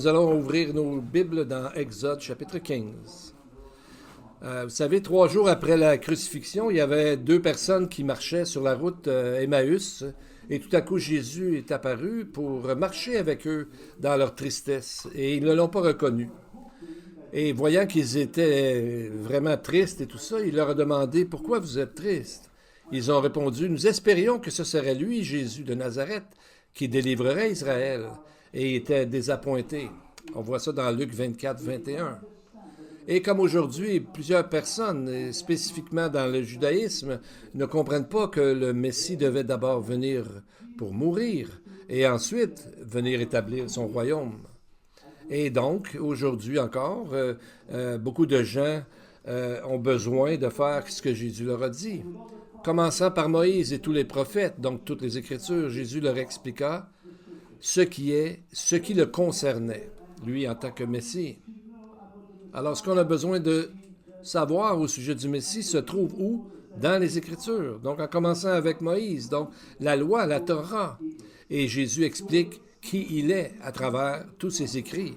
nous allons ouvrir nos Bibles dans Exode chapitre 15. Vous savez, 3 jours après la crucifixion, il y avait 2 personnes qui marchaient sur la route Emmaüs, et tout à coup Jésus est apparu pour marcher avec eux dans leur tristesse, et ils ne l'ont pas reconnu. Et voyant qu'ils étaient vraiment tristes et tout ça, il leur a demandé « Pourquoi vous êtes tristes ?» Ils ont répondu « Nous espérions que ce serait lui, Jésus de Nazareth, qui délivrerait Israël. » Et ils étaient désappointés. On voit ça dans Luc 24, 21. Et comme aujourd'hui, plusieurs personnes, spécifiquement dans le judaïsme, ne comprennent pas que le Messie devait d'abord venir pour mourir et ensuite venir établir son royaume. Et donc, aujourd'hui encore, beaucoup de gens ont besoin de faire ce que Jésus leur a dit. Commençant par Moïse et tous les prophètes, donc toutes les Écritures, Jésus leur expliqua ce qui le concernait, lui en tant que Messie. Alors, ce qu'on a besoin de savoir au sujet du Messie se trouve où? Dans les Écritures. Donc, en commençant avec Moïse, donc la loi, la Torah. Et Jésus explique qui il est à travers tous ses écrits.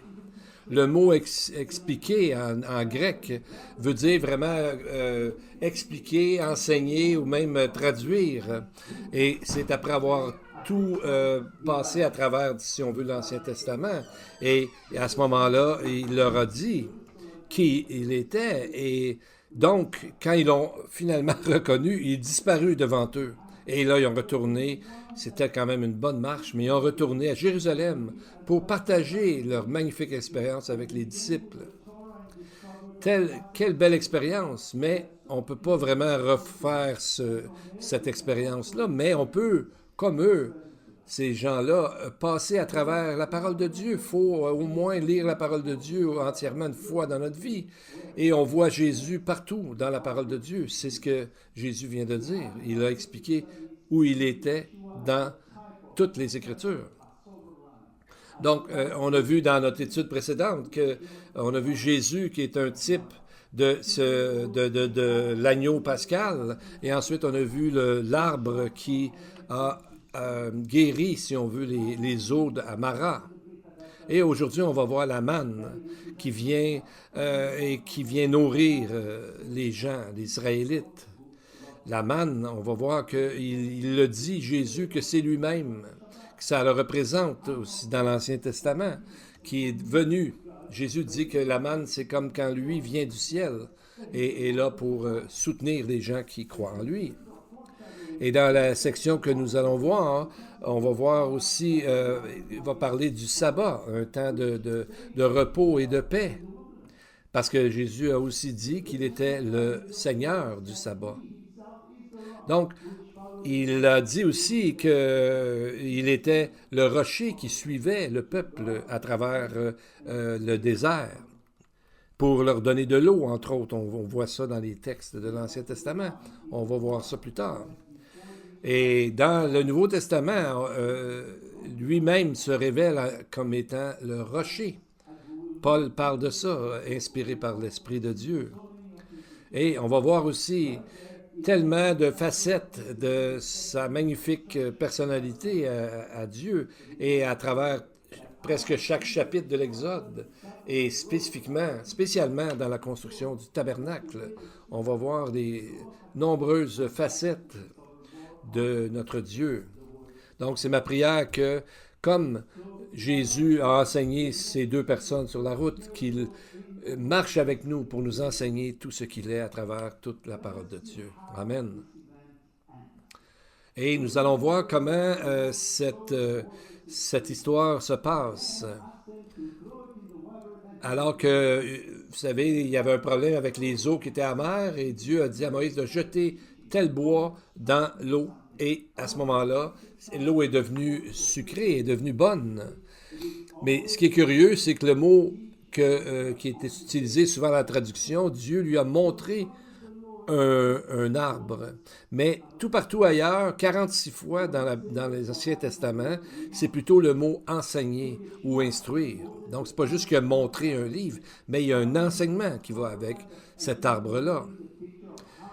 Le mot expliquer en grec veut dire vraiment expliquer, enseigner ou même traduire. Et c'est après avoir tout passé à travers, si on veut, l'Ancien Testament. Et à ce moment-là, il leur a dit qui il était. Et donc, quand ils l'ont finalement reconnu, il disparut devant eux. Et là, ils ont retourné, c'était quand même une bonne marche, mais ils ont retourné à Jérusalem pour partager leur magnifique expérience avec les disciples. Quelle belle expérience, mais on ne peut pas vraiment refaire cette expérience-là, mais on peut, comme eux, ces gens-là, passer à travers la parole de Dieu. Il faut au moins lire la parole de Dieu entièrement une fois dans notre vie. Et on voit Jésus partout dans la parole de Dieu. C'est ce que Jésus vient de dire. Il a expliqué où il était dans toutes les Écritures. Donc, on a vu dans notre étude précédente qu'on a vu Jésus qui est un type de l'agneau pascal. Et ensuite, on a vu l'arbre qui a guéri, si on veut, les eaux à Mara. Et aujourd'hui, on va voir la manne qui vient nourrir les gens, les Israélites. La manne, on va voir qu'il le dit, Jésus, que c'est lui-même, que ça le représente aussi dans l'Ancien Testament, qui est venu. Jésus dit que la manne, c'est comme quand lui vient du ciel et est là pour soutenir les gens qui croient en lui. Et dans la section que nous allons voir, on va voir aussi, il va parler du sabbat, un temps de repos et de paix. Parce que Jésus a aussi dit qu'il était le Seigneur du sabbat. Donc, il a dit aussi qu'il était le rocher qui suivait le peuple à travers le désert pour leur donner de l'eau, entre autres. On voit ça dans les textes de l'Ancien Testament. On va voir ça plus tard. Et dans le Nouveau Testament, lui-même se révèle comme étant le rocher. Paul parle de ça, inspiré par l'Esprit de Dieu. Et on va voir aussi tellement de facettes de sa magnifique personnalité à Dieu et à travers presque chaque chapitre de l'Exode. Et spécialement dans la construction du tabernacle, on va voir des nombreuses facettes de notre Dieu. Donc, c'est ma prière que, comme Jésus a enseigné ces 2 personnes sur la route, qu'il marche avec nous pour nous enseigner tout ce qu'il est à travers toute la parole de Dieu. Amen. Et nous allons voir comment cette histoire se passe. Alors que, vous savez, il y avait un problème avec les eaux qui étaient amères et Dieu a dit à Moïse de jeter tel bois dans l'eau. Et à ce moment-là, l'eau est devenue sucrée, est devenue bonne. Mais ce qui est curieux, c'est que le mot qui est utilisé souvent dans la traduction, Dieu lui a montré un arbre. Mais tout partout ailleurs, 46 fois dans les Anciens Testaments, c'est plutôt le mot enseigner ou instruire. Donc, c'est pas juste qu'il a montré un livre, mais il y a un enseignement qui va avec cet arbre-là.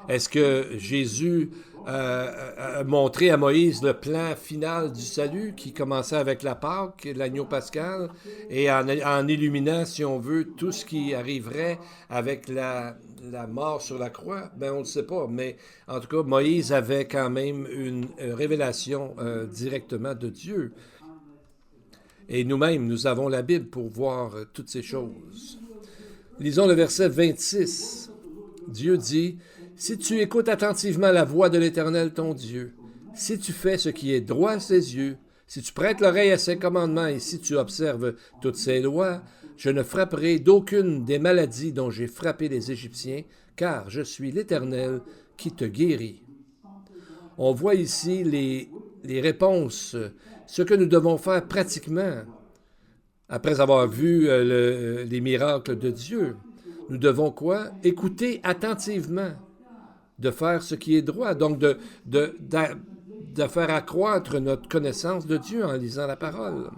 Est-ce que Jésus montré à Moïse le plan final du salut qui commençait avec la Pâque, l'agneau pascal, et en illuminant, si on veut, tout ce qui arriverait avec la mort sur la croix. Ben, on ne sait pas, mais en tout cas, Moïse avait quand même une révélation directement de Dieu. Et nous-mêmes, nous avons la Bible pour voir toutes ces choses. Lisons le verset 26. Dieu dit, « Si tu écoutes attentivement la voix de l'Éternel ton Dieu, si tu fais ce qui est droit à ses yeux, si tu prêtes l'oreille à ses commandements et si tu observes toutes ses lois, je ne frapperai d'aucune des maladies dont j'ai frappé les Égyptiens, car je suis l'Éternel qui te guérit. » On voit ici les réponses, ce que nous devons faire pratiquement. Après avoir vu les miracles de Dieu, nous devons quoi? Écouter attentivement, de faire ce qui est droit, donc de faire accroître notre connaissance de Dieu en lisant la parole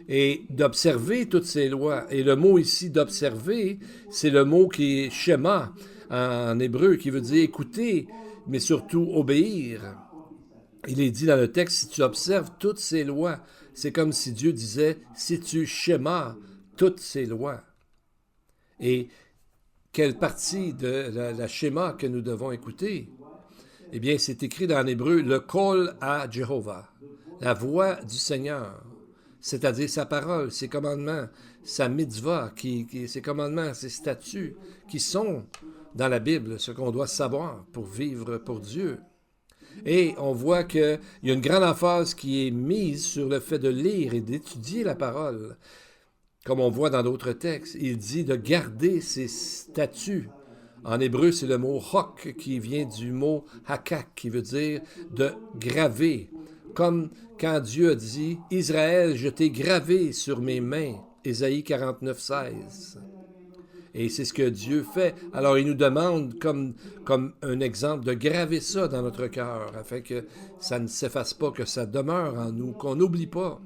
et d'observer toutes ces lois. Et le mot ici d'observer, c'est le mot qui est schéma en hébreu, qui veut dire écouter, mais surtout obéir. Il est dit dans le texte, si tu observes toutes ces lois, c'est comme si Dieu disait, si tu schémas toutes ces lois. Et quelle partie de la schéma que nous devons écouter? Eh bien, c'est écrit dans l'hébreu, le Kol à Jéhovah, la voix du Seigneur, c'est-à-dire sa parole, ses commandements, sa mitzvah, ses commandements, ses statuts, qui sont dans la Bible, ce qu'on doit savoir pour vivre pour Dieu. Et on voit qu'il y a une grande emphase qui est mise sur le fait de lire et d'étudier la parole. Comme on voit dans d'autres textes, il dit de garder ses statuts. En hébreu, c'est le mot « hok » qui vient du mot « hakak » qui veut dire de graver. Comme quand Dieu a dit « Israël, je t'ai gravé sur mes mains » Ésaïe 49, 16. Et c'est ce que Dieu fait. Alors, il nous demande, comme un exemple, de graver ça dans notre cœur, afin que ça ne s'efface pas, que ça demeure en nous, qu'on n'oublie pas.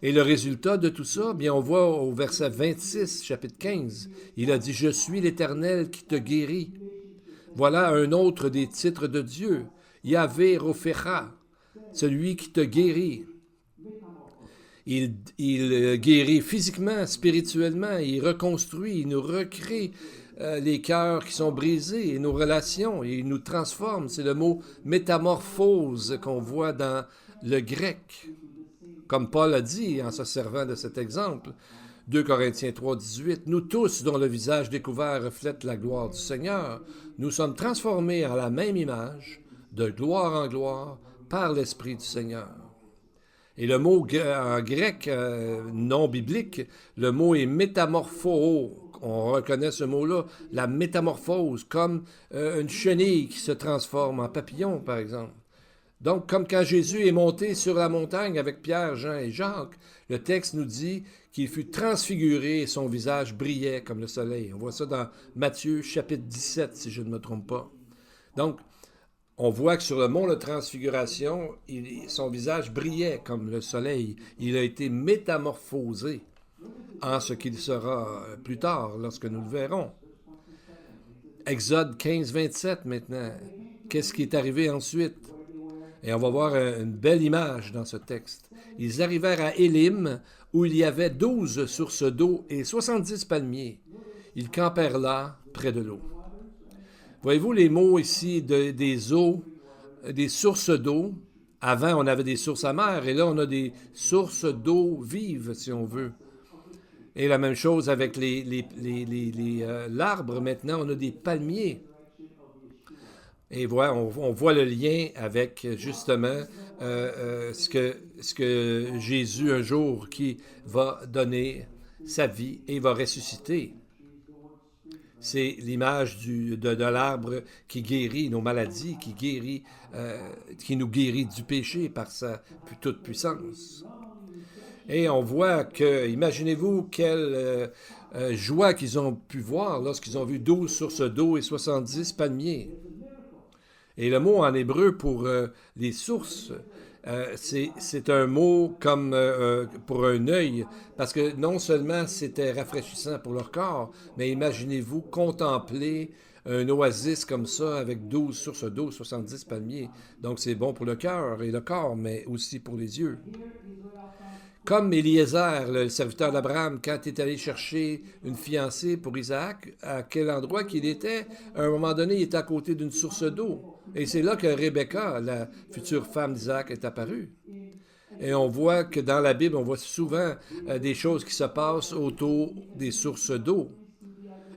Et le résultat de tout ça, bien, on voit au verset 26, chapitre 15, il a dit « Je suis l'Éternel qui te guérit ». Voilà un autre des titres de Dieu, Yahvé Rophécha, celui qui te guérit. Il guérit physiquement, spirituellement, il reconstruit, il nous recrée les cœurs qui sont brisés et nos relations, et il nous transforme. C'est le mot métamorphose qu'on voit dans le grec. Comme Paul a dit en se servant de cet exemple, 2 Corinthiens 3, 18, « Nous tous, dont le visage découvert reflète la gloire du Seigneur, nous sommes transformés en la même image, de gloire en gloire, par l'Esprit du Seigneur. » Et le mot en grec non biblique, le mot est métamorpho. On reconnaît ce mot-là, la métamorphose, comme une chenille qui se transforme en papillon, par exemple. Donc, comme quand Jésus est monté sur la montagne avec Pierre, Jean et Jacques, le texte nous dit qu'il fut transfiguré et son visage brillait comme le soleil. On voit ça dans Matthieu chapitre 17, si je ne me trompe pas. Donc, on voit que sur le mont de Transfiguration, son visage brillait comme le soleil. Il a été métamorphosé en ce qu'il sera plus tard, lorsque nous le verrons. Exode 15, 27 maintenant. Qu'est-ce qui est arrivé ensuite? Et on va voir une belle image dans ce texte. Ils arrivèrent à Élim, où il y avait 12 sources d'eau et 70 palmiers. Ils campèrent là, près de l'eau. Voyez-vous les mots ici des eaux, des sources d'eau? Avant, on avait des sources amères, et là, on a des sources d'eau vives, si on veut. Et la même chose avec l'arbre. Maintenant, on a des palmiers. Et voilà, on voit le lien avec, justement, ce que Jésus, un jour, qui va donner sa vie et va ressusciter. C'est l'image de l'arbre qui guérit nos maladies, qui nous guérit du péché par sa toute puissance. Et on voit que, imaginez-vous quelle joie qu'ils ont pu voir lorsqu'ils ont vu 12 sources d'eau et 70 palmiers. Et le mot en hébreu pour les sources C'est un mot comme pour un œil, parce que non seulement c'était rafraîchissant pour leur corps, mais imaginez-vous contempler un oasis comme ça avec 12 sources d'eau, 70 palmiers. Donc c'est bon pour le cœur et le corps, mais aussi pour les yeux. Comme Éliézer, le serviteur d'Abraham, quand il est allé chercher une fiancée pour Isaac, à quel endroit qu'il était, à un moment donné, il était à côté d'une source d'eau. Et c'est là que Rebecca, la future femme d'Isaac, est apparue. Et on voit que dans la Bible, on voit souvent des choses qui se passent autour des sources d'eau.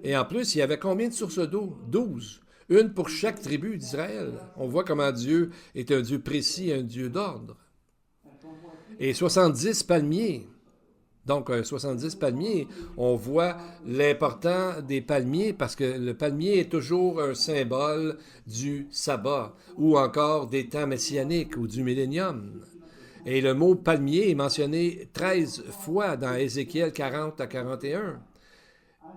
Et en plus, il y avait combien de sources d'eau? 12. Une pour chaque tribu d'Israël. On voit comment Dieu est un Dieu précis, un Dieu d'ordre. Et 70 palmiers. Donc, 70 palmiers, on voit l'important des palmiers parce que le palmier est toujours un symbole du sabbat ou encore des temps messianiques ou du millénium. Et le mot palmier est mentionné 13 fois dans Ézéchiel 40 à 41.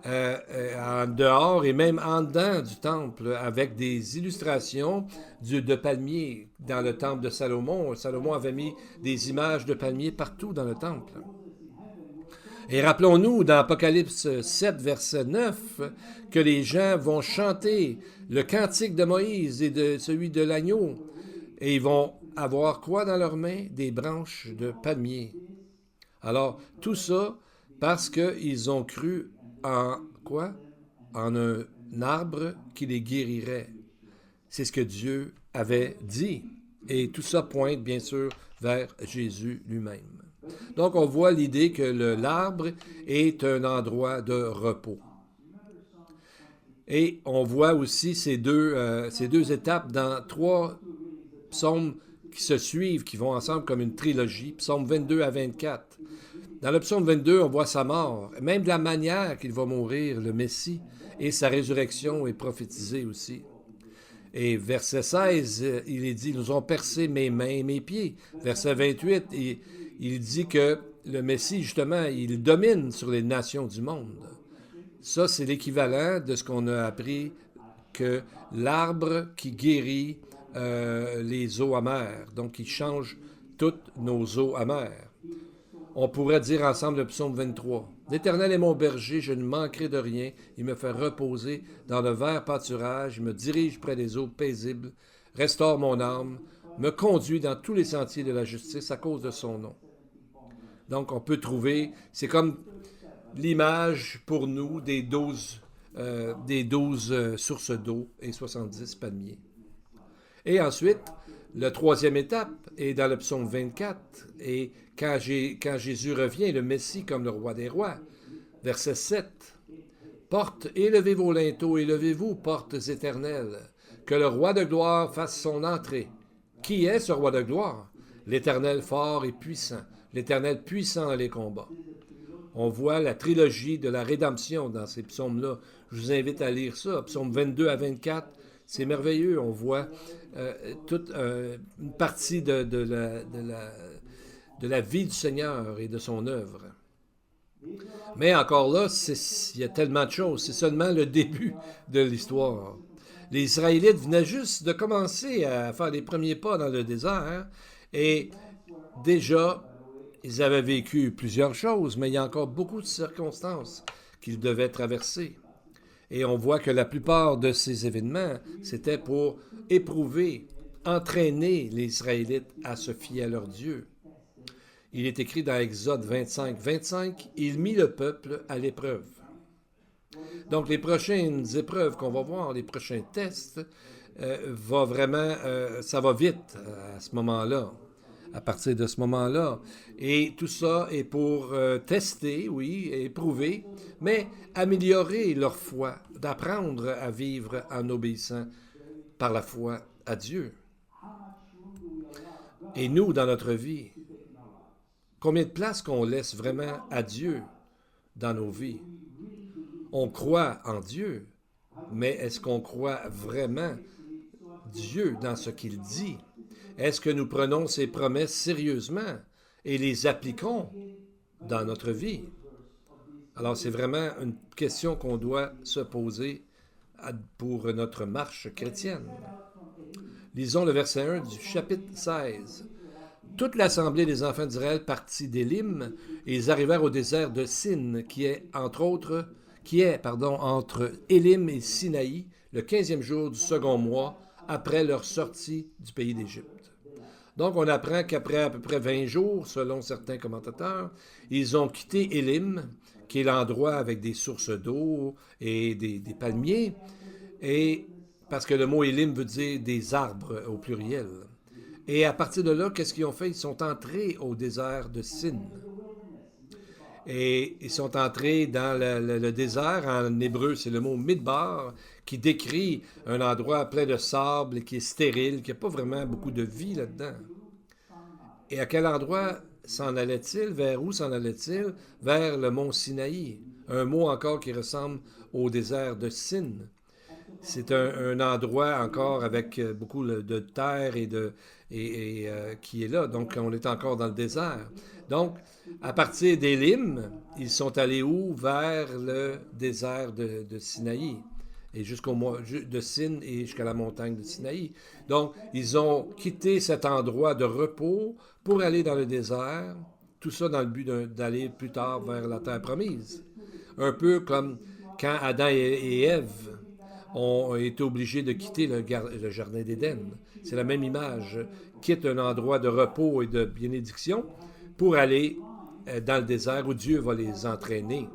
En dehors et même en dedans du temple, avec des illustrations de palmiers dans le temple de Salomon. Salomon avait mis des images de palmiers partout dans le temple. Et rappelons-nous dans Apocalypse 7, verset 9, que les gens vont chanter le cantique de Moïse et de celui de l'agneau. Et ils vont avoir quoi dans leurs mains? Des branches de palmier. Alors, tout ça parce qu'ils ont cru en quoi? En un arbre qui les guérirait. C'est ce que Dieu avait dit. Et tout ça pointe, bien sûr, vers Jésus lui-même. Donc, on voit l'idée que l'arbre est un endroit de repos. Et on voit aussi ces deux étapes dans 3 psaumes qui se suivent, qui vont ensemble comme une trilogie, psaume 22 à 24. Dans le psaume 22, on voit sa mort, même de la manière qu'il va mourir, le Messie, et sa résurrection est prophétisée aussi. Et verset 16, il est dit, « Nous ont percé mes mains et mes pieds. » Verset 28, il dit que le Messie, justement, il domine sur les nations du monde. Ça, c'est l'équivalent de ce qu'on a appris que l'arbre qui guérit les eaux amères, donc il change toutes nos eaux amères. On pourrait dire ensemble le psaume 23. « L'Éternel est mon berger, je ne manquerai de rien. Il me fait reposer dans de verts pâturages, il me dirige près des eaux paisibles, restaure mon âme, me conduit dans tous les sentiers de la justice à cause de son nom. » Donc, on peut trouver, c'est comme l'image pour nous des 12 sources d'eau et 70 palmiers. Et ensuite, la troisième étape est dans le psaume 24, et quand Jésus revient, le Messie comme le roi des rois, verset 7, « Porte, élevez vos linteaux, élevez-vous, portes éternelles, que le roi de gloire fasse son entrée. » Qui est ce roi de gloire? L'Éternel fort et puissant, l'Éternel puissant dans les combats. On voit la trilogie de la rédemption dans ces psaumes-là. Je vous invite à lire ça, psaume 22 à 24. C'est merveilleux. On voit toute une partie de la vie du Seigneur et de son œuvre. Mais encore là, il y a tellement de choses. C'est seulement le début de l'histoire. Les Israélites venaient juste de commencer à faire les premiers pas dans le désert et déjà, ils avaient vécu plusieurs choses, mais il y a encore beaucoup de circonstances qu'ils devaient traverser. Et on voit que la plupart de ces événements, c'était pour éprouver, entraîner les Israélites à se fier à leur Dieu. Il est écrit dans Exode 25, 25, « Il mit le peuple à l'épreuve. » Donc, les prochaines épreuves qu'on va voir, les prochains tests, ça va vite à ce moment-là, à partir de ce moment-là. Et tout ça est pour tester, oui, éprouver, mais améliorer leur foi, d'apprendre à vivre en obéissant par la foi à Dieu. Et nous, dans notre vie, combien de place qu'on laisse vraiment à Dieu dans nos vies? On croit en Dieu, mais est-ce qu'on croit vraiment Dieu dans ce qu'il dit? Est-ce que nous prenons ses promesses sérieusement et les appliquons dans notre vie? Alors, c'est vraiment une question qu'on doit se poser pour notre marche chrétienne. Lisons le verset 1 du chapitre 16. « Toute l'assemblée des enfants d'Israël partit d'Élim, et ils arrivèrent au désert de Sin, qui est, entre Élim et Sinaï, le 15e jour du second mois, après leur sortie du pays d'Égypte. Donc, on apprend qu'après à peu près 20 jours, selon certains commentateurs, ils ont quitté Élim, qui est l'endroit avec des sources d'eau et des palmiers, et parce que le mot Élim veut dire des arbres au pluriel. Et à partir de là, qu'est-ce qu'ils ont fait? Ils sont entrés au désert de Sin. Et ils sont entrés dans le désert. En hébreu, c'est le mot midbar, qui décrit un endroit plein de sable, qui est stérile, qui n'a pas vraiment beaucoup de vie là-dedans. Et à quel endroit s'en allait-il? Vers où s'en allait-il? Vers le mont Sinaï. Un mot encore qui ressemble au désert de Sin. C'est un endroit encore avec beaucoup de terre qui est là. Donc, on est encore dans le désert. Donc, à partir d'Élim, ils sont allés où? Vers le désert de Sinaï. Et de Sin et jusqu'à la montagne de Sinaï. Donc, ils ont quitté cet endroit de repos pour aller dans le désert. Tout ça dans le but d'aller plus tard vers la terre promise. Un peu comme quand Adam et Ève ont été obligés de quitter le jardin d'Éden. C'est la même image. Quitte un endroit de repos et de bénédiction pour aller dans le désert où Dieu va les entraîner.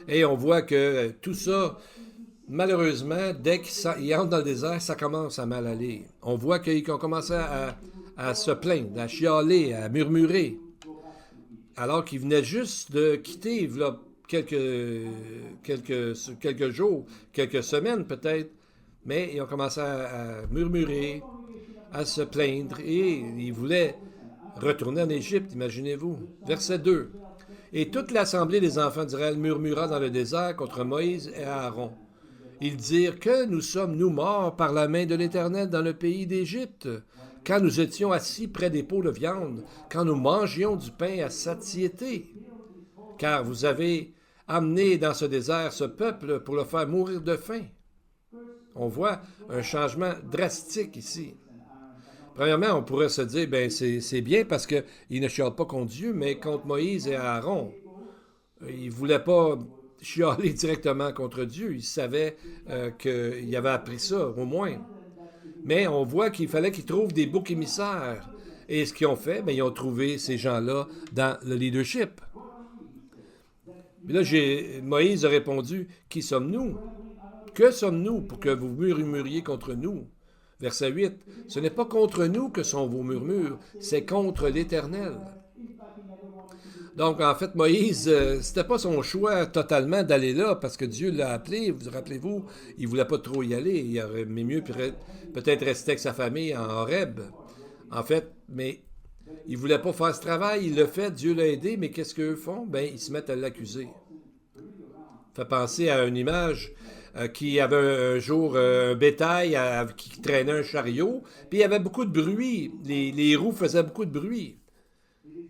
Et on voit que tout ça, malheureusement, dès qu'ils entrent dans le désert, ça commence à mal aller. On voit qu'ils ont commencé à se plaindre, à chialer, à murmurer, alors qu'ils venaient juste de quitter, là, quelques jours, quelques semaines peut-être, mais ils ont commencé à murmurer, à se plaindre, et ils voulaient retourner en Égypte, imaginez-vous. Verset 2. Et toute l'assemblée des enfants d'Israël murmura dans le désert contre Moïse et Aaron. Ils dirent que nous sommes, nous, morts par la main de l'Éternel dans le pays d'Égypte, quand nous étions assis près des pots de viande, quand nous mangions du pain à satiété. Car vous avez amené dans ce désert ce peuple pour le faire mourir de faim. On voit un changement drastique ici. Premièrement, on pourrait se dire, ben c'est bien parce qu'ils ne chialent pas contre Dieu, mais contre Moïse et Aaron. Ils ne voulaient pas chialer directement contre Dieu. Ils savaient qu'ils avaient appris ça, au moins. Mais on voit qu'il fallait qu'ils trouvent des boucs émissaires. Et ce qu'ils ont fait, ben, ils ont trouvé ces gens-là dans le leadership. Mais là, Moïse a répondu, « Qui sommes-nous? Que sommes-nous pour que vous murmuriez contre nous? » Verset 8, « Ce n'est pas contre nous que sont vos murmures, c'est contre l'Éternel. » Donc, en fait, Moïse, c'était pas son choix totalement d'aller là, parce que Dieu l'a appelé, vous rappelez-vous, il voulait pas trop y aller, il aurait mieux peut-être rester avec sa famille en Horeb. En fait, mais il voulait pas faire ce travail, il l'a fait, Dieu l'a aidé, mais qu'est-ce qu'eux font? Ben, ils se mettent à l'accuser. Ça fait penser à une image qui avait un jour un bétail qui traînait un chariot, puis il y avait beaucoup de bruit, les roues faisaient beaucoup de bruit.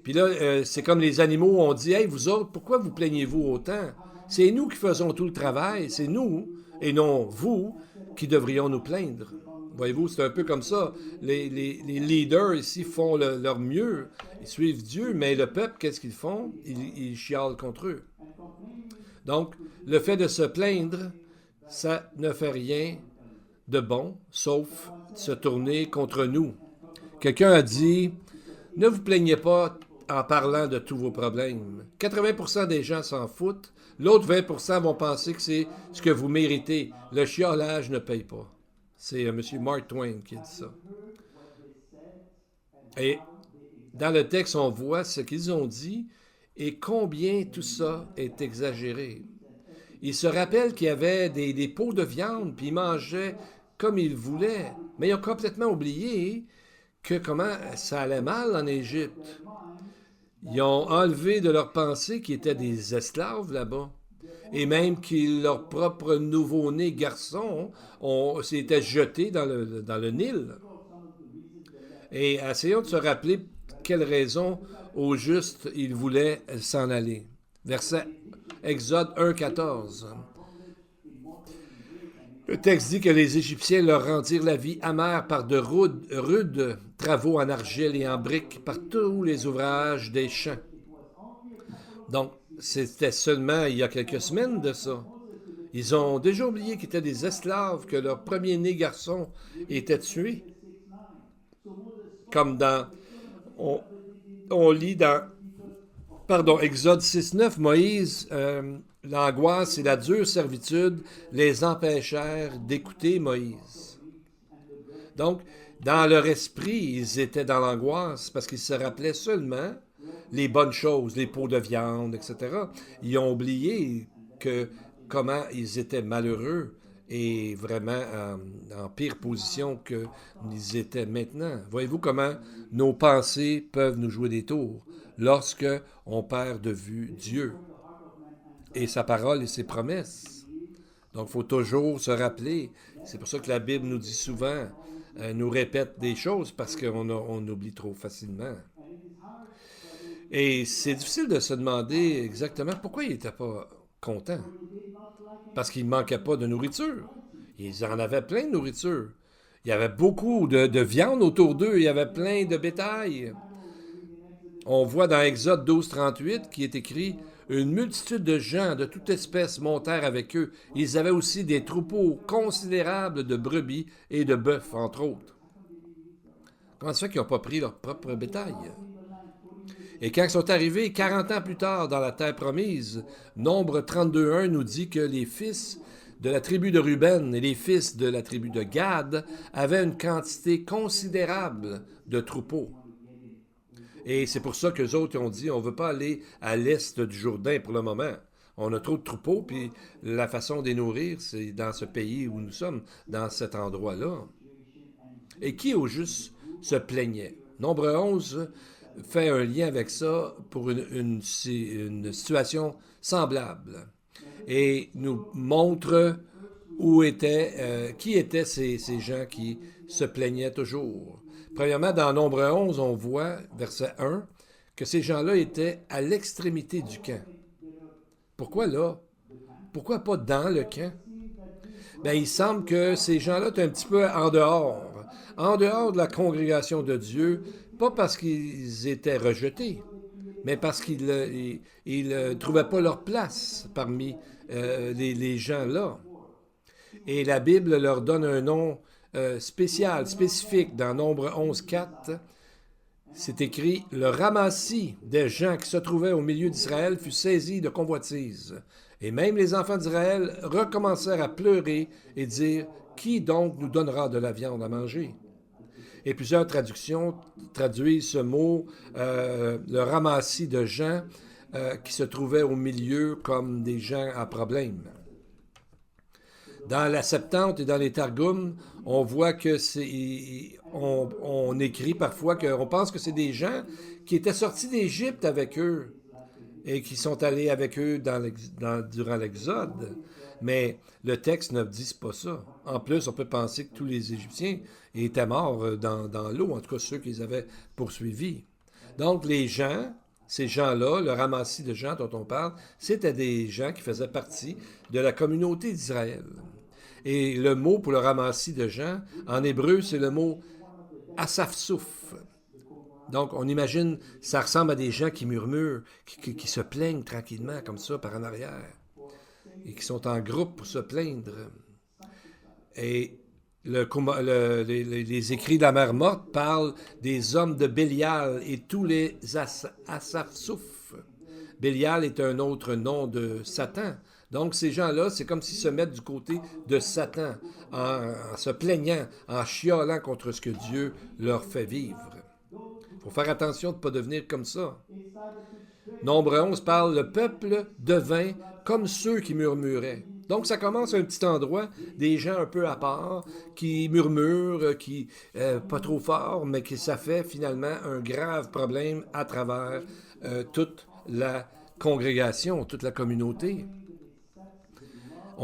Puis là, c'est comme les animaux ont dit, « Hey, vous autres, pourquoi vous plaignez-vous autant? C'est nous qui faisons tout le travail, c'est nous, et non vous, qui devrions nous plaindre. » Voyez-vous, c'est un peu comme ça. Les leaders ici font leur mieux, ils suivent Dieu, mais le peuple, qu'est-ce qu'ils font? Ils chialent contre eux. Donc, le fait de se plaindre, ça ne fait rien de bon, sauf se tourner contre nous. Quelqu'un a dit, « Ne vous plaignez pas en parlant de tous vos problèmes. 80% des gens s'en foutent. L'autre 20% vont penser que c'est ce que vous méritez. Le chiolage ne paye pas. » C'est M. Mark Twain qui dit ça. Et dans le texte, on voit ce qu'ils ont dit et combien tout ça est exagéré. Ils se rappellent qu'il y avait des pots de viande, puis ils mangeaient comme ils voulaient. Mais ils ont complètement oublié que comment ça allait mal en Égypte. Ils ont enlevé de leur pensée qu'ils étaient des esclaves là-bas. Et même que leurs propres nouveau-nés garçons s'étaient jetés dans le Nil. Et essayons de se rappeler quelle raison au juste ils voulaient s'en aller. Verset Exode 1, 14. Le texte dit que les Égyptiens leur rendirent la vie amère par de rudes travaux en argile et en briques, par tous les ouvrages des champs. Donc, c'était seulement il y a quelques semaines de ça. Ils ont déjà oublié qu'ils étaient des esclaves, que leur premier-né garçon était tué. Comme dans... On lit dans... Pardon, Exode 6.9, Moïse, l'angoisse et la dure servitude les empêchèrent d'écouter Moïse. Donc, dans leur esprit, ils étaient dans l'angoisse parce qu'ils se rappelaient seulement les bonnes choses, les pots de viande, etc. Ils ont oublié comment ils étaient malheureux et vraiment en pire position qu'ils étaient maintenant. Voyez-vous comment nos pensées peuvent nous jouer des tours lorsque on perd de vue Dieu et sa parole et ses promesses. Donc, il faut toujours se rappeler. C'est pour ça que la Bible nous dit souvent, nous répète des choses parce qu'on oublie trop facilement. Et c'est difficile de se demander exactement pourquoi ils n'étaient pas contents. Parce qu'il ne manquait pas de nourriture. Ils en avaient plein de nourriture. Il y avait beaucoup de viande autour d'eux. Il y avait plein de bétail. On voit dans Exode 12.38 qui est écrit « Une multitude de gens de toute espèce montèrent avec eux. Ils avaient aussi des troupeaux considérables de brebis et de bœufs, entre autres. » Comment ça fait qu'ils n'ont pas pris leur propre bétail? Et quand ils sont arrivés 40 ans plus tard dans la terre promise, Nombre 32.1 nous dit que les fils de la tribu de Ruben et les fils de la tribu de Gad avaient une quantité considérable de troupeaux. Et c'est pour ça qu'eux autres ont dit, on ne veut pas aller à l'est du Jourdain pour le moment. On a trop de troupeaux, puis la façon de les nourrir, c'est dans ce pays où nous sommes, dans cet endroit-là. Et qui, au juste, se plaignait? Nombre 11 fait un lien avec ça pour une situation semblable et nous montre qui étaient ces gens qui se plaignaient toujours. Premièrement, dans Nombre 11, on voit, verset 1, que ces gens-là étaient à l'extrémité du camp. Pourquoi là? Pourquoi pas dans le camp? Bien, il semble que ces gens-là étaient un petit peu en dehors de la congrégation de Dieu, pas parce qu'ils étaient rejetés, mais parce qu'ils ne trouvaient pas leur place parmi les gens là. Et la Bible leur donne un nom spécifique. Dans Nombre 11.4, c'est écrit « Le ramassis des gens qui se trouvaient au milieu d'Israël fut saisi de convoitise. Et même les enfants d'Israël recommencèrent à pleurer et dire « Qui donc nous donnera de la viande à manger ?» Et plusieurs traductions traduisent ce mot, le ramassis de gens qui se trouvaient au milieu comme des gens à problème. Dans la Septante et dans les Targums, on voit que on écrit parfois qu'on pense que c'est des gens qui étaient sortis d'Égypte avec eux et qui sont allés avec eux durant l'Exode. Mais le texte ne dit pas ça. En plus, on peut penser que tous les Égyptiens étaient morts dans l'eau, en tout cas ceux qu'ils avaient poursuivis. Donc les gens, ces gens-là, le ramassis de gens dont on parle, c'était des gens qui faisaient partie de la communauté d'Israël. Et le mot pour le ramassis de gens, en hébreu, c'est le mot asafsouf. Donc, on imagine, ça ressemble à des gens qui murmurent, qui se plaignent tranquillement, comme ça, par en arrière, et qui sont en groupe pour se plaindre. Et les écrits de la mer morte parlent des hommes de Bélial et tous les asafsouf. Bélial est un autre nom de Satan. Donc, ces gens-là, c'est comme s'ils se mettent du côté de Satan, en se plaignant, en chialant contre ce que Dieu leur fait vivre. Il faut faire attention de ne pas devenir comme ça. Nombre 11 parle, le peuple devint comme ceux qui murmuraient. Donc, ça commence à un petit endroit, des gens un peu à part, qui murmurent, pas trop fort, mais que ça fait finalement un grave problème à travers toute la congrégation, toute la communauté.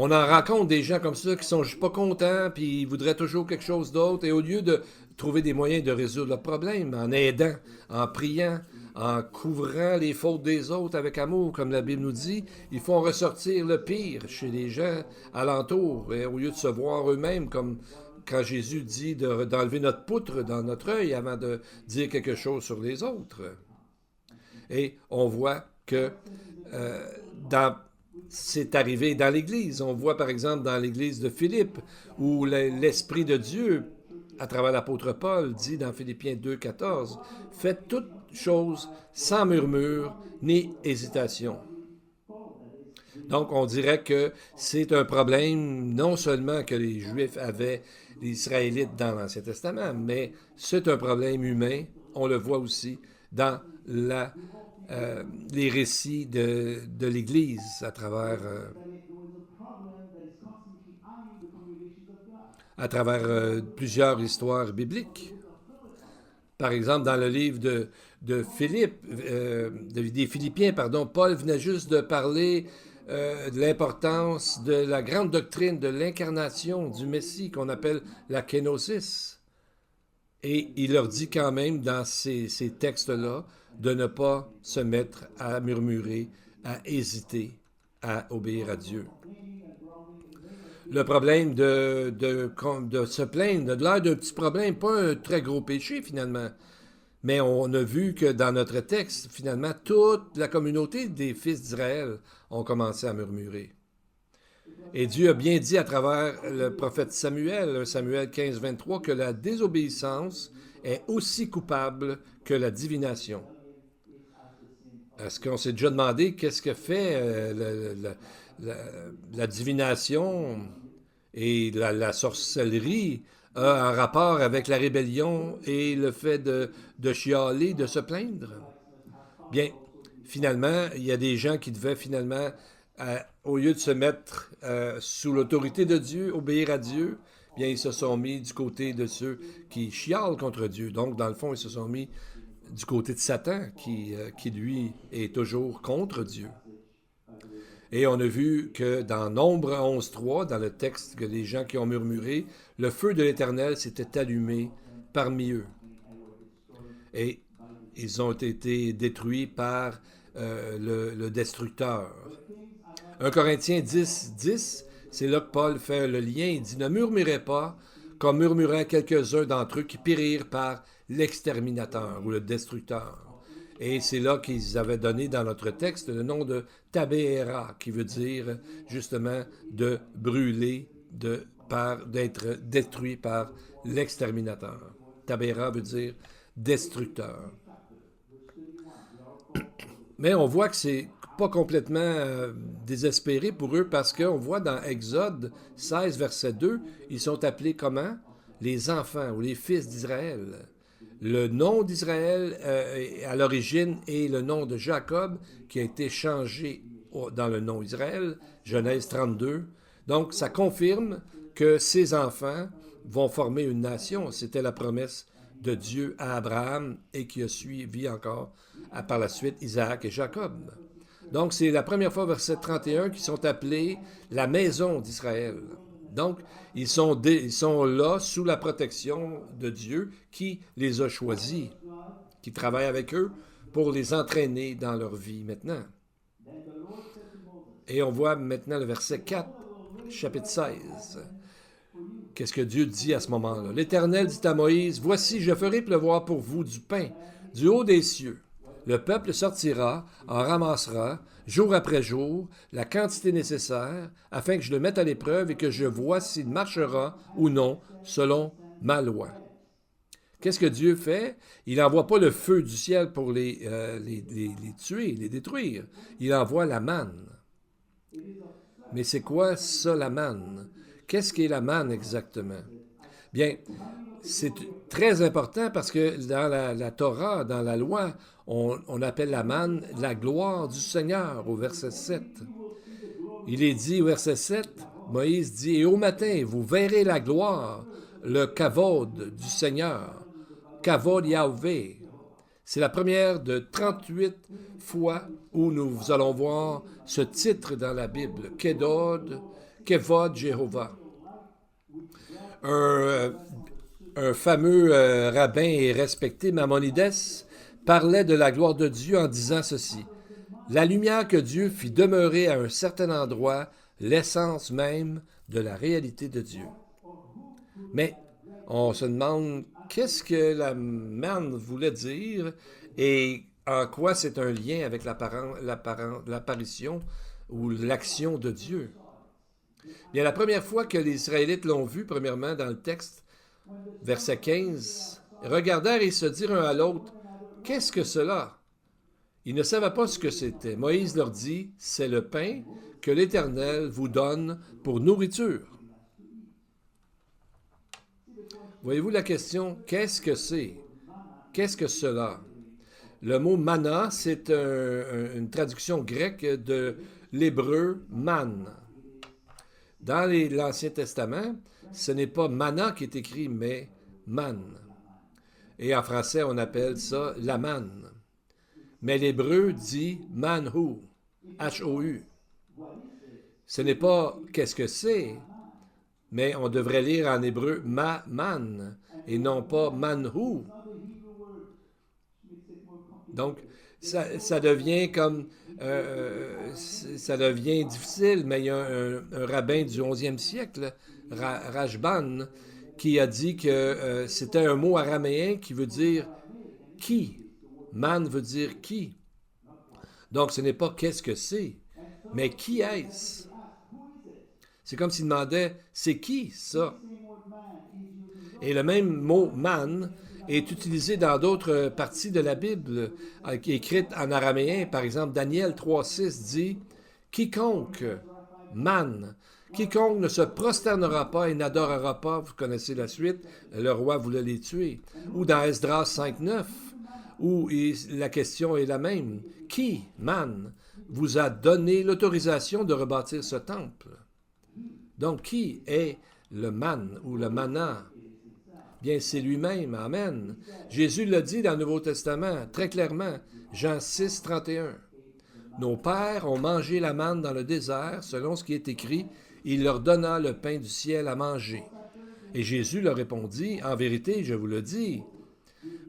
On en rencontre des gens comme ça qui sont juste pas contents, puis ils voudraient toujours quelque chose d'autre, et au lieu de trouver des moyens de résoudre le problème, en aidant, en priant, en couvrant les fautes des autres avec amour, comme la Bible nous dit, ils font ressortir le pire chez les gens alentour, et au lieu de se voir eux-mêmes, comme quand Jésus dit d'enlever notre poutre dans notre œil avant de dire quelque chose sur les autres. Et on voit que c'est arrivé dans l'Église. On voit par exemple dans l'Église de Philippe, où l'Esprit de Dieu, à travers l'apôtre Paul, dit dans Philippiens 2,14, « Faites toutes choses sans murmure ni hésitation. » Donc, on dirait que c'est un problème non seulement que les Juifs avaient, les Israélites dans l'Ancien Testament, mais c'est un problème humain. On le voit aussi dans les récits de l'Église à travers plusieurs histoires bibliques. Par exemple, dans le livre de Philippe, des Philippiens, Paul venait juste de parler de l'importance de la grande doctrine de l'incarnation du Messie qu'on appelle la kénosis. Et il leur dit quand même dans ces textes-là de ne pas se mettre à murmurer, à hésiter, à obéir à Dieu. Le problème de se plaindre, de l'air d'un petit problème, pas un très gros péché finalement. Mais on a vu que dans notre texte, finalement, toute la communauté des fils d'Israël ont commencé à murmurer. Et Dieu a bien dit à travers le prophète Samuel, Samuel 15, 23, que la désobéissance est aussi coupable que la divination. Est-ce qu'on s'est déjà demandé qu'est-ce que fait la divination et la sorcellerie a un rapport avec la rébellion et le fait de chialer, de se plaindre? Bien, finalement, il y a des gens qui devaient finalement, au lieu de se mettre sous l'autorité de Dieu, obéir à Dieu, bien, ils se sont mis du côté de ceux qui chialent contre Dieu. Donc, dans le fond, ils se sont mis du côté de Satan, qui lui, est toujours contre Dieu. Et on a vu que dans Nombre 11.3, dans le texte que les gens qui ont murmuré, le feu de l'Éternel s'était allumé parmi eux. Et ils ont été détruits par le destructeur. 1 Corinthiens 10, 10, c'est là que Paul fait le lien. Il dit « Ne murmurez pas, comme murmuraient quelques-uns d'entre eux qui périrent par l'exterminateur ou le destructeur. » Et c'est là qu'ils avaient donné dans notre texte le nom de Tabéra, qui veut dire justement de brûler, d'être détruit par l'exterminateur. Tabéra veut dire destructeur. Mais on voit que c'est pas complètement désespéré pour eux parce qu'on voit dans Exode 16, verset 2, ils sont appelés comment? Les enfants ou les fils d'Israël. Le nom d'Israël à l'origine est le nom de Jacob qui a été changé dans le nom Israël, Genèse 32. Donc, ça confirme que ces enfants vont former une nation. C'était la promesse de Dieu à Abraham et qui a suivi encore par la suite Isaac et Jacob. Donc, c'est la première fois, verset 31, qu'ils sont appelés la maison d'Israël. Donc, ils sont là sous la protection de Dieu qui les a choisis, qui travaille avec eux pour les entraîner dans leur vie maintenant. Et on voit maintenant le verset 4, chapitre 16. Qu'est-ce que Dieu dit à ce moment-là? L'Éternel dit à Moïse, « Voici, je ferai pleuvoir pour vous du pain du haut des cieux. Le peuple sortira, en ramassera, jour après jour, la quantité nécessaire, afin que je le mette à l'épreuve et que je vois s'il marchera ou non selon ma loi. » Qu'est-ce que Dieu fait? Il n'envoie pas le feu du ciel pour les tuer, les détruire. Il envoie la manne. Mais c'est quoi ça, la manne? Qu'est-ce qu'est la manne exactement? Bien, c'est très important parce que dans la Torah, dans la loi, on appelle la manne la gloire du Seigneur, au verset 7. Il est dit au verset 7, Moïse dit, « Et au matin, vous verrez la gloire, le kavod du Seigneur, kavod Yahvé. » C'est la première de 38 fois où nous allons voir ce titre dans la Bible, Kevod Jéhovah. Un fameux rabbin et respecté, Maimonides, parlait de la gloire de Dieu en disant ceci. La lumière que Dieu fit demeurer à un certain endroit, l'essence même de la réalité de Dieu. Mais on se demande qu'est-ce que la manne voulait dire et en quoi c'est un lien avec l'apparition ou l'action de Dieu. Bien, la première fois que les Israélites l'ont vu, premièrement dans le texte, verset 15, regardèrent et se dirent un à l'autre, « Qu'est-ce que cela? » Ils ne savaient pas ce que c'était. Moïse leur dit, « C'est le pain que l'Éternel vous donne pour nourriture. » Voyez-vous la question, qu'est-ce que c'est? Qu'est-ce que cela? Le mot manna, c'est une traduction grecque de l'hébreu man. Dans l'Ancien Testament, ce n'est pas manna qui est écrit, mais man. Et en français, on appelle ça la manne. Mais l'hébreu dit manhu, H-O-U. Ce n'est pas qu'est-ce que c'est, mais on devrait lire en hébreu ma-man et non pas manhu. Donc, ça devient comme... ça devient difficile, mais il y a un rabbin du 11e siècle, Rajban, qui a dit que c'était un mot araméen qui veut dire « qui ». Man veut dire « qui ». Donc, ce n'est pas « qu'est-ce que c'est », mais « qui est-ce ». C'est comme s'il demandait « c'est qui ça ?» Et le même mot « man » est utilisé dans d'autres parties de la Bible, écrite en araméen. Par exemple, Daniel 3,6 dit « Quiconque, man, quiconque ne se prosternera pas et n'adorera pas, vous connaissez la suite, le roi voulait les tuer. » Ou dans Esdras 5,9, où la question est la même. « Qui, man, vous a donné l'autorisation de rebâtir ce temple? » Donc, qui est le man ou le manna? Bien, c'est lui-même. Amen. Jésus l'a dit dans le Nouveau Testament, très clairement, Jean 6, 31. Nos pères ont mangé la manne dans le désert, selon ce qui est écrit, il leur donna le pain du ciel à manger. Et Jésus leur répondit, en vérité, je vous le dis,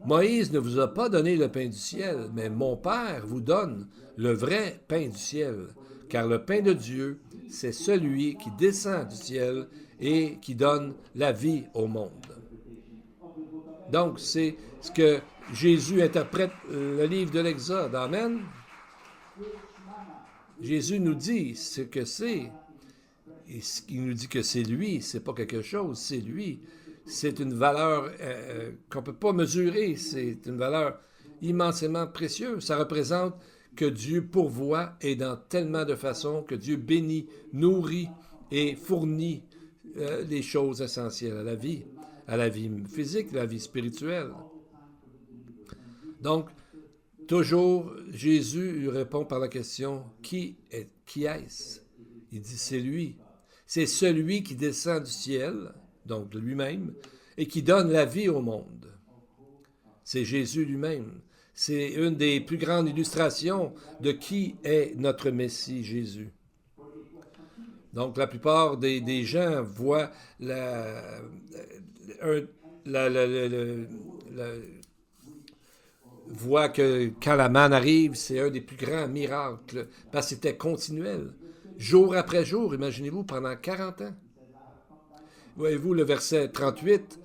Moïse ne vous a pas donné le pain du ciel, mais mon Père vous donne le vrai pain du ciel, car le pain de Dieu, c'est celui qui descend du ciel et qui donne la vie au monde. Donc, c'est ce que Jésus interprète le livre de l'Exode. Amen. Jésus nous dit ce que c'est. Il nous dit que c'est lui, c'est pas quelque chose, c'est lui. C'est une valeur qu'on ne peut pas mesurer. C'est une valeur immensément précieuse. Ça représente que Dieu pourvoit et dans tellement de façons que Dieu bénit, nourrit et fournit les choses essentielles à la vie physique, à la vie spirituelle. Donc, toujours, Jésus lui répond par la question « Qui est-ce? » Il dit « C'est lui. C'est celui qui descend du ciel, donc de lui-même, et qui donne la vie au monde. » C'est Jésus lui-même. C'est une des plus grandes illustrations de qui est notre Messie, Jésus. Donc, la plupart des gens voient voient que quand la manne arrive, c'est un des plus grands miracles, parce que c'était continuel. Jour après jour, imaginez-vous, pendant 40 ans. Voyez-vous, le verset 38,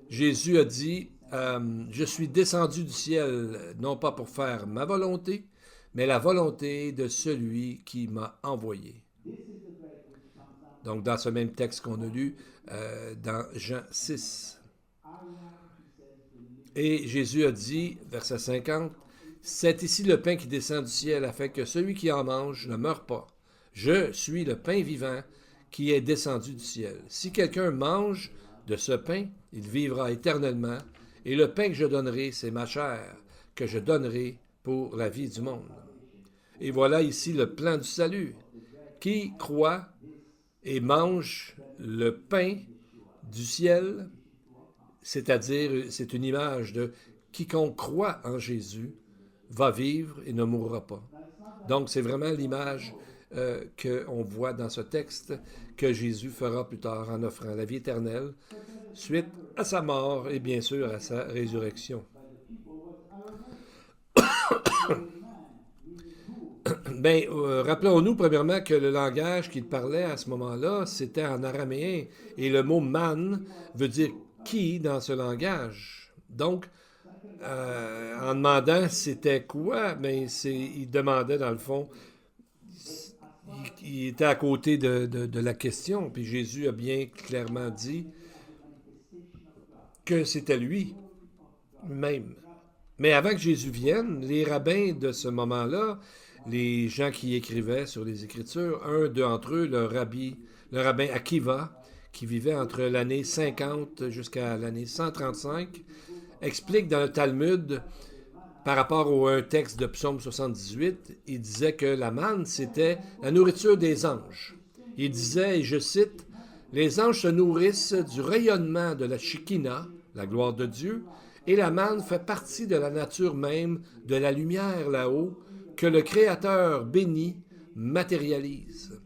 Jésus a dit, je suis descendu du ciel, non pas pour faire ma volonté, mais la volonté de celui qui m'a envoyé. Donc, dans ce même texte qu'on a lu, dans Jean 6. Et Jésus a dit, verset 50, « C'est ici le pain qui descend du ciel, afin que celui qui en mange ne meure pas. Je suis le pain vivant qui est descendu du ciel. Si quelqu'un mange de ce pain, il vivra éternellement, et le pain que je donnerai, c'est ma chair, que je donnerai pour la vie du monde. » Et voilà ici le plan du salut. Qui croit et mange le pain du ciel, c'est-à-dire, c'est une image de quiconque croit en Jésus va vivre et ne mourra pas. Donc, c'est vraiment l'image qu'on voit dans ce texte que Jésus fera plus tard en offrant la vie éternelle suite à sa mort et bien sûr à sa résurrection. Bien, rappelons-nous premièrement que le langage qu'il parlait à ce moment-là, c'était en araméen. Et le mot man veut dire qui dans ce langage. Donc, en demandant c'était quoi, ben il demandait dans le fond, il était à côté de la question. Puis Jésus a bien clairement dit que c'était lui-même. Mais avant que Jésus vienne, les rabbins de ce moment-là, les gens qui écrivaient sur les Écritures, un d'entre eux, le rabbin Akiva, qui vivait entre l'année 50 jusqu'à l'année 135, explique dans le Talmud, par rapport à un texte de Psaume 78, il disait que la manne, c'était la nourriture des anges. Il disait, et je cite, les anges se nourrissent du rayonnement de la Shekinah, la gloire de Dieu, et la manne fait partie de la nature même de la lumière là-haut que le Créateur béni matérialise.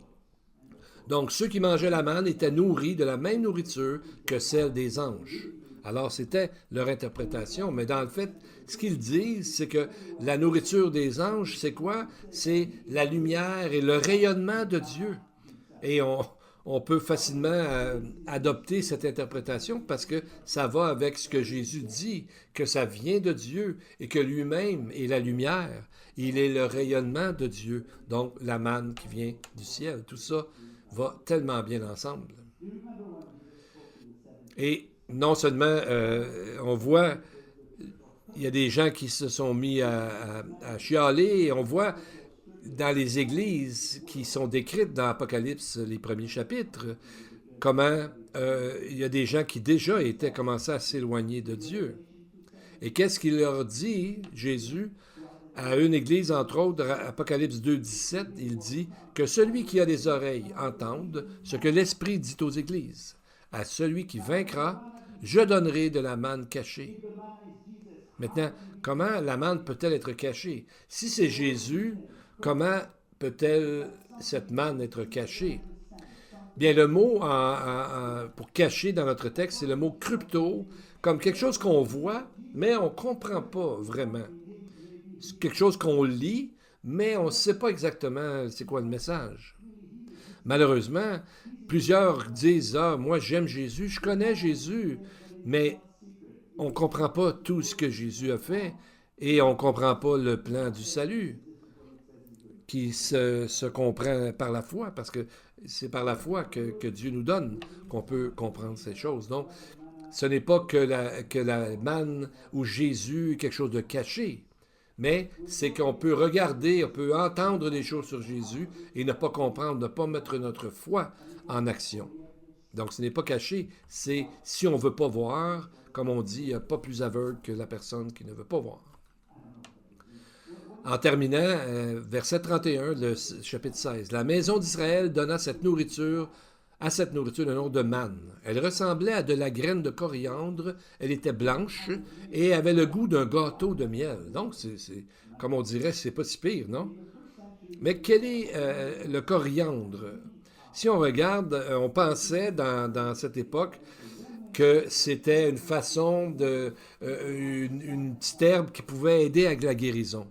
Donc, ceux qui mangeaient la manne étaient nourris de la même nourriture que celle des anges. Alors, c'était leur interprétation, mais dans le fait, ce qu'ils disent, c'est que la nourriture des anges, c'est quoi? C'est la lumière et le rayonnement de Dieu. Et on peut facilement adopter cette interprétation parce que ça va avec ce que Jésus dit, que ça vient de Dieu et que lui-même est la lumière. Il est le rayonnement de Dieu, donc la manne qui vient du ciel. Tout ça va tellement bien ensemble. Et non seulement on voit, il y a des gens qui se sont mis à chialer, et on voit dans les églises qui sont décrites dans Apocalypse, les premiers chapitres, comment il y a des gens qui déjà étaient commencés à s'éloigner de Dieu. Et qu'est-ce qu'il leur dit, Jésus, à une église, entre autres, Apocalypse 2, 17, il dit que celui qui a des oreilles entende ce que l'Esprit dit aux églises. À celui qui vaincra, je donnerai de la manne cachée. Maintenant, comment la manne peut-elle être cachée? Si c'est Jésus, comment peut-elle, cette manne, être cachée? Bien, le mot pour cacher dans notre texte, c'est le mot crypto, comme quelque chose qu'on voit, mais on ne comprend pas vraiment. C'est quelque chose qu'on lit, mais on ne sait pas exactement c'est quoi le message. Malheureusement, plusieurs disent « Ah, moi j'aime Jésus, je connais Jésus », mais on ne comprend pas tout ce que Jésus a fait et on ne comprend pas le plan du salut qui se comprend par la foi, parce que c'est par la foi que Dieu nous donne qu'on peut comprendre ces choses. Donc, ce n'est pas que la manne ou Jésus est quelque chose de caché, mais c'est qu'on peut regarder, on peut entendre des choses sur Jésus et ne pas comprendre, ne pas mettre notre foi en action. Donc, ce n'est pas caché, c'est si on ne veut pas voir, comme on dit, il n'y a pas plus aveugle que la personne qui ne veut pas voir. En terminant, verset 31, le chapitre 16. La maison d'Israël donna à cette nourriture le nom de manne. Elle ressemblait à de la graine de coriandre, elle était blanche et avait le goût d'un gâteau de miel. Donc, comme on dirait, c'est pas si pire, non? Mais quel est le coriandre? Si on regarde, on pensait dans cette époque que c'était une façon une petite herbe qui pouvait aider avec la guérison.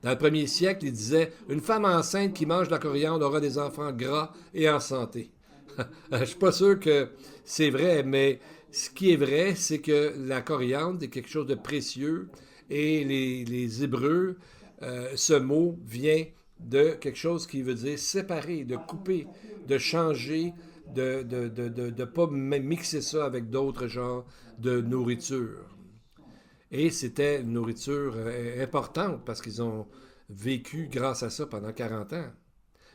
Dans le premier siècle, il disait « Une femme enceinte qui mange de la coriandre aura des enfants gras et en santé. » Je ne suis pas sûr que c'est vrai, mais ce qui est vrai, c'est que la coriandre est quelque chose de précieux et les Hébreux, ce mot vient de quelque chose qui veut dire séparer, de couper, de changer, de ne pas mixer ça avec d'autres genres de nourriture. Et c'était une nourriture importante parce qu'ils ont vécu grâce à ça pendant 40 ans.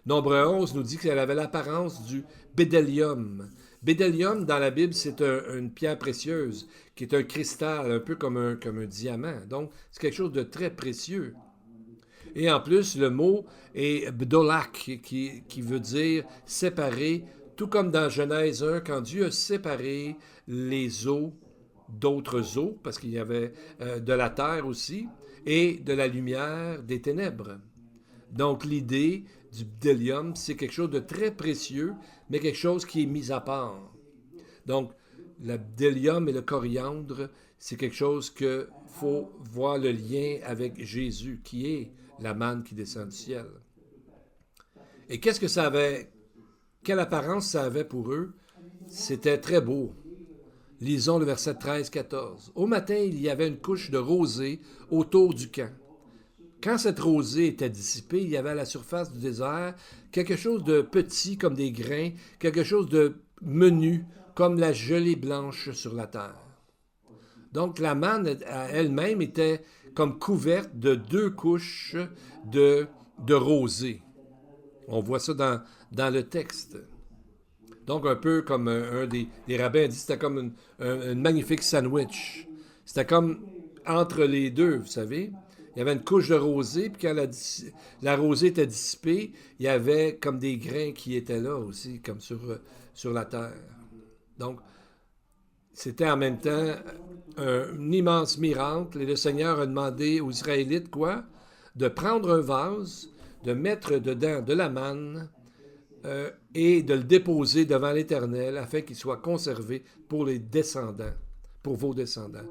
Nombre 11 nous dit qu'elle avait l'apparence du bédélium. Bédélium, dans la Bible, c'est une pierre précieuse qui est un cristal, un peu comme un diamant. Donc, c'est quelque chose de très précieux. Et en plus, le mot est bdolak, qui veut dire séparer, tout comme dans Genèse 1, quand Dieu a séparé les eaux d'autres eaux, parce qu'il y avait de la terre aussi, et de la lumière des ténèbres. Donc l'idée du bdellium, c'est quelque chose de très précieux, mais quelque chose qui est mis à part. Donc le bdellium et le coriandre, c'est quelque chose qu'il faut voir le lien avec Jésus, qui est la manne qui descend du ciel. Et qu'est-ce que ça avait, quelle apparence ça avait pour eux? C'était très beau. Lisons le verset 13-14. Au matin, il y avait une couche de rosée autour du camp. Quand cette rosée était dissipée, il y avait à la surface du désert quelque chose de petit comme des grains, quelque chose de menu comme la gelée blanche sur la terre. Donc la manne elle-même était comme couverte de 2 couches de rosée. On voit ça dans le texte. Donc un peu comme un des rabbins dit, c'était comme un magnifique sandwich. C'était comme entre les deux, vous savez. Il y avait une couche de rosée, puis quand la rosée était dissipée, il y avait comme des grains qui étaient là aussi, comme sur la terre. Donc, c'était en même temps un immense miracle, et le Seigneur a demandé aux Israélites quoi? De prendre un vase, de mettre dedans de la manne et de le déposer devant l'Éternel afin qu'il soit conservé pour les descendants, pour vos descendants.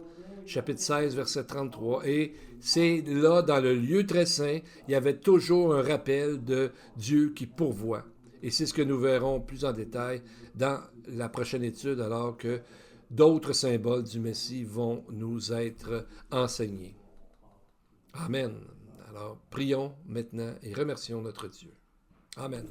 Chapitre 16, verset 33. Et c'est là, dans le lieu très saint, il y avait toujours un rappel de Dieu qui pourvoit. Et c'est ce que nous verrons plus en détail dans la prochaine étude, alors que d'autres symboles du Messie vont nous être enseignés. Amen. Alors, prions maintenant et remercions notre Dieu. Amen.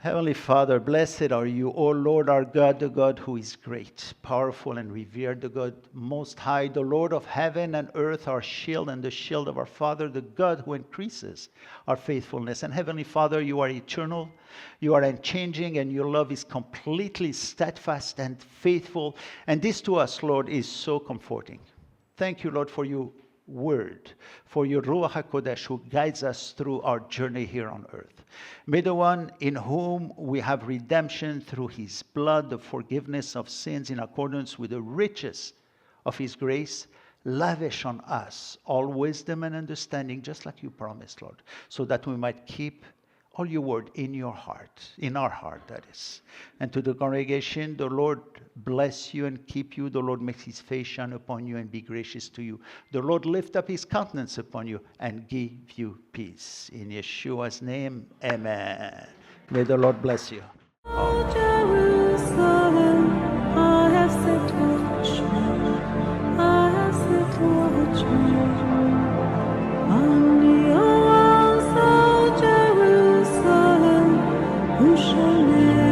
Heavenly Father, blessed are you, O Lord our God, the God who is great, powerful and revered, the God most high, the Lord of heaven and earth, our shield and the shield of our Father, the God who increases our faithfulness. And Heavenly Father, you are eternal, you are unchanging, and your love is completely steadfast and faithful. And this to us, Lord, is so comforting. Thank you, Lord, for your word, for your Ruach HaKodesh who guides us through our journey here on earth. May the one in whom we have redemption through his blood, the forgiveness of sins in accordance with the riches of his grace, lavish on us all wisdom and understanding, just like you promised, Lord, so that we might keep all your word in your heart, in our heart, that is. And to the congregation, the Lord bless you and keep you. The Lord make his face shine upon you and be gracious to you. The Lord lift up his countenance upon you and give you peace. In Yeshua's name, amen. May the Lord bless you. Oh, Jerusalem, I have set watchmen, I have set watchmen on your walls, O Jerusalem, who shall live?